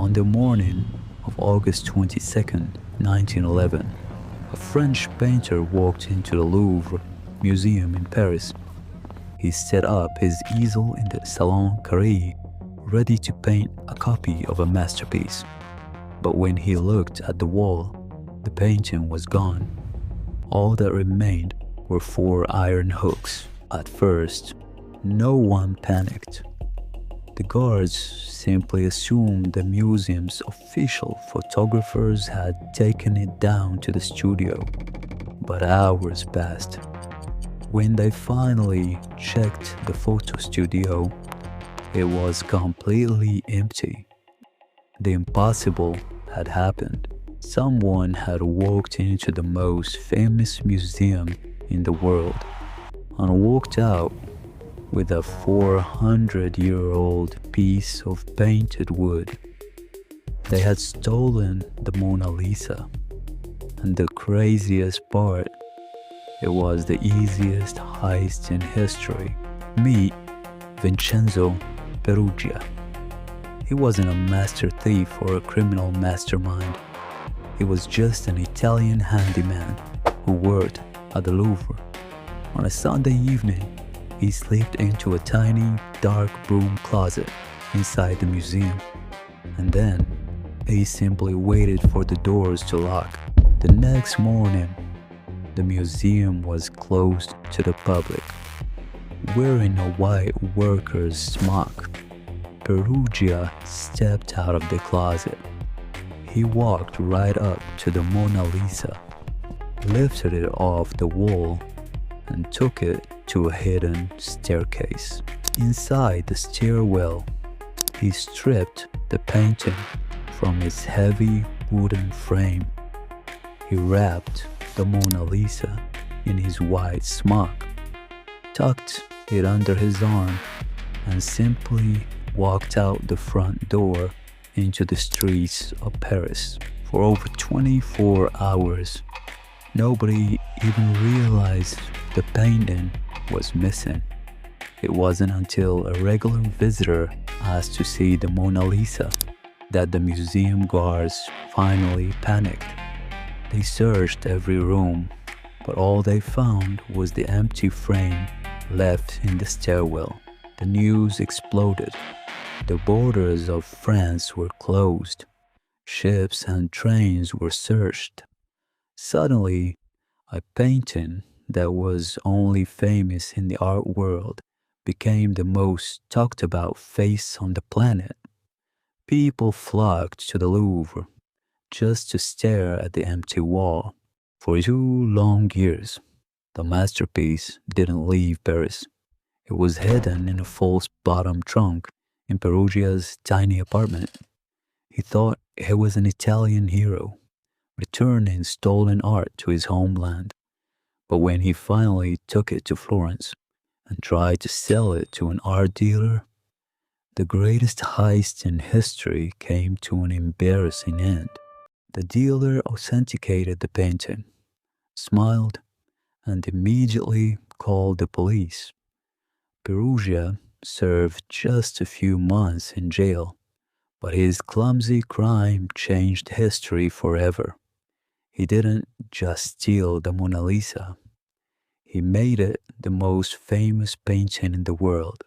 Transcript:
On the morning of August 22nd, 1911, a French painter walked into the Louvre Museum in Paris. He set up his easel in the Salon Carré, ready to paint a copy of a masterpiece. But when he looked at the wall, the painting was gone. All that remained were 4 iron hooks. At first, no one panicked. The guards simply assumed the museum's official photographers had taken it down to the studio. But hours passed. When they finally checked the photo studio, it was completely empty. The impossible had happened. Someone had walked into the most famous museum in the world and walked out with a 400-year-old piece of painted wood. They had stolen the Mona Lisa. And the craziest part, it was the easiest heist in history. Meet Vincenzo Peruggia. He wasn't a master thief or a criminal mastermind. He was just an Italian handyman who worked at the Louvre. On a Sunday evening, he slipped into a tiny, dark broom closet inside the museum. And then, he simply waited for the doors to lock. The next morning, the museum was closed to the public. Wearing a white worker's smock, Peruggia stepped out of the closet. He walked right up to the Mona Lisa, lifted it off the wall, and took it to a hidden staircase. Inside the stairwell, he stripped the painting from its heavy wooden frame. He wrapped the Mona Lisa in his white smock, tucked it under his arm, and simply walked out the front door into the streets of Paris. For over 24 hours, nobody even realized the painting was missing. It wasn't until a regular visitor asked to see the Mona Lisa that the museum guards finally panicked. They searched every room, but all they found was the empty frame left in the stairwell. The news exploded. The borders of France were closed. Ships and trains were searched. Suddenly, a painting that was only famous in the art world became the most talked about face on the planet. People flocked to the Louvre just to stare at the empty wall. For 2 long years, the masterpiece didn't leave Paris. It was hidden in a false bottom trunk in Peruggia's tiny apartment. He thought he was an Italian hero, returning stolen art to his homeland. But when he finally took it to Florence and tried to sell it to an art dealer, the greatest heist in history came to an embarrassing end. The dealer authenticated the painting, smiled, and immediately called the police. Peruggia served just a few months in jail, but his clumsy crime changed history forever. He didn't just steal the Mona Lisa. He made it the most famous painting in the world.